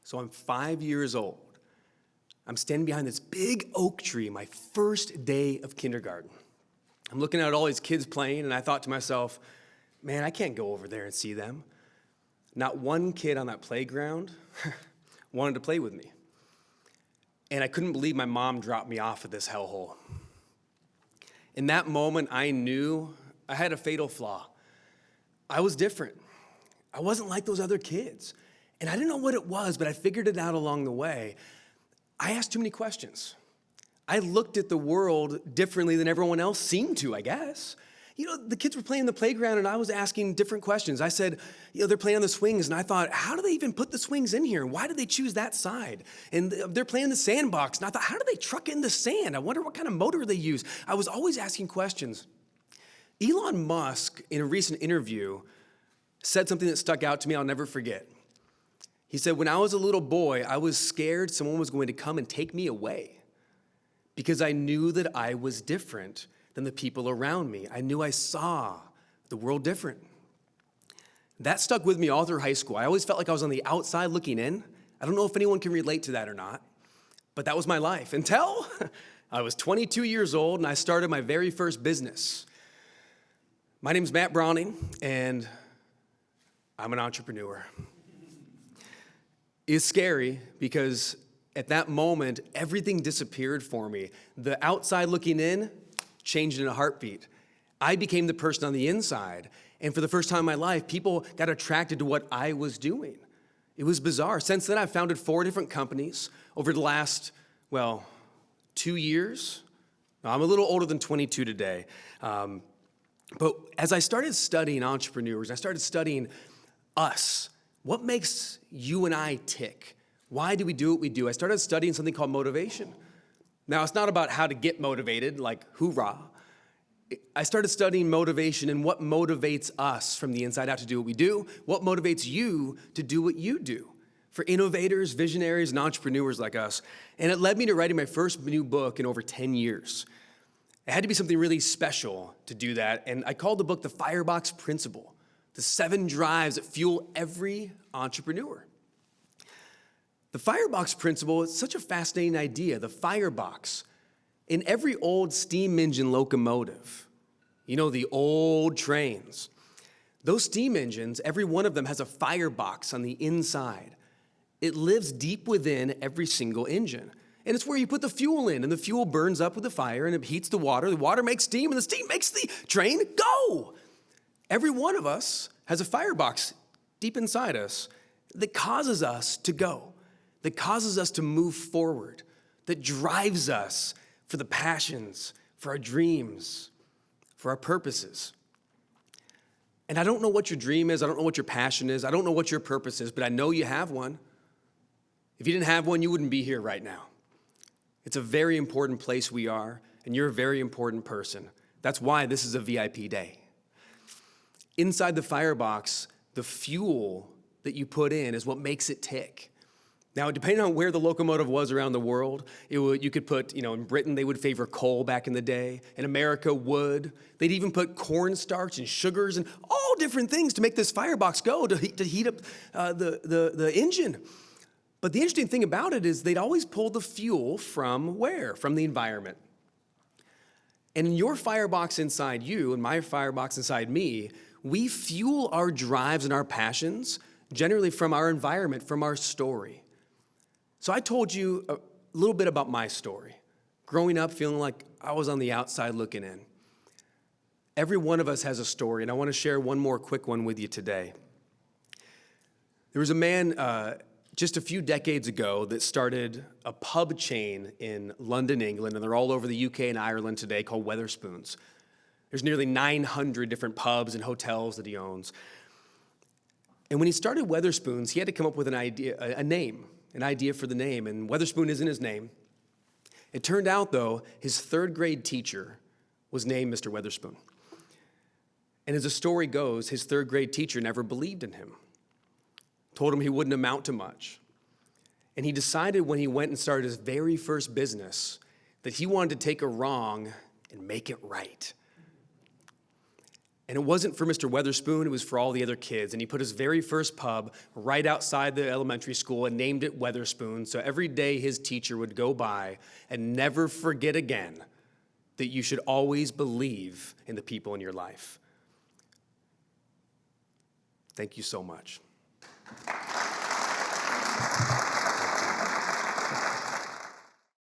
So I'm 5 years old. I'm standing behind this big oak tree, my first day of kindergarten. I'm looking at all these kids playing, and I thought to myself, man, I can't go over there and see them. Not one kid on that playground wanted to play with me. And I couldn't believe my mom dropped me off at this hellhole. In that moment, I knew I had a fatal flaw. I was different. I wasn't like those other kids. And I didn't know what it was, but I figured it out along the way. I asked too many questions. I looked at the world differently than everyone else seemed to, I guess. You know, the kids were playing in the playground, and I was asking different questions. I said, they're playing on the swings, and I thought, how do they even put the swings in here? Why did they choose that side? And they're playing the sandbox, and I thought, how do they truck in the sand? I wonder what kind of motor they use. I was always asking questions. Elon Musk, in a recent interview, said something that stuck out to me I'll never forget. He said, when I was a little boy, I was scared someone was going to come and take me away because I knew that I was different than the people around me. I knew I saw the world different. That stuck with me all through high school. I always felt like I was on the outside looking in. I don't know if anyone can relate to that or not, but that was my life until I was 22 years old and I started my very first business. My name's Matt Brauning, and I'm an entrepreneur. It's scary because at that moment, everything disappeared for me. The outside looking in changed in a heartbeat. I became the person on the inside. And for the first time in my life, people got attracted to what I was doing. It was bizarre. Since then, I've founded 4 different companies over the last, 2 years. Now, I'm a little older than 22 today. But as I started studying entrepreneurs, I started studying us. What makes you and I tick? Why do we do what we do? I started studying something called motivation. Now, it's not about how to get motivated, like hoorah. I started studying motivation and what motivates us from the inside out to do what we do, what motivates you to do what you do, for innovators, visionaries, and entrepreneurs like us. And it led me to writing my first new book in over 10 years. It had to be something really special to do that, and I called the book The Firebox Principle. The 7 drives that fuel every entrepreneur. The firebox principle is such a fascinating idea. The firebox. In every old steam engine locomotive, the old trains, those steam engines, every one of them has a firebox on the inside. It lives deep within every single engine. And it's where you put the fuel in, and the fuel burns up with the fire, and it heats the water makes steam, and the steam makes the train go. Every one of us has a firebox deep inside us that causes us to go, that causes us to move forward, that drives us for the passions, for our dreams, for our purposes. And I don't know what your dream is. I don't know what your passion is. I don't know what your purpose is, but I know you have one. If you didn't have one, you wouldn't be here right now. It's a very important place we are, and you're a very important person. That's why this is a VIP day. Inside the firebox, the fuel that you put in is what makes it tick. Now, depending on where the locomotive was around the world, you could put, in Britain, they would favor coal back in the day. In America, wood. They'd even put cornstarch and sugars and all different things to make this firebox go, to heat up the engine. But the interesting thing about it is they'd always pull the fuel from where? From the environment. And in your firebox inside you and my firebox inside me, we fuel our drives and our passions generally from our environment, from our story. So I told you a little bit about my story. Growing up feeling like I was on the outside looking in. Every one of us has a story, and I want to share one more quick one with you today. There was a man just a few decades ago that started a pub chain in London, England, and they're all over the UK and Ireland today, called Wetherspoons. There's nearly 900 different pubs and hotels that he owns. And when he started Wetherspoons, he had to come up with an idea for the name, and Wetherspoon isn't his name. It turned out, though, his 3rd grade teacher was named Mr. Wetherspoon. And as the story goes, his 3rd grade teacher never believed in him, told him he wouldn't amount to much. And he decided when he went and started his very first business that he wanted to take a wrong and make it right. And it wasn't for Mr. Weatherspoon, it was for all the other kids. And he put his very first pub right outside the elementary school and named it Weatherspoon. So every day his teacher would go by and never forget again that you should always believe in the people in your life. Thank you so much.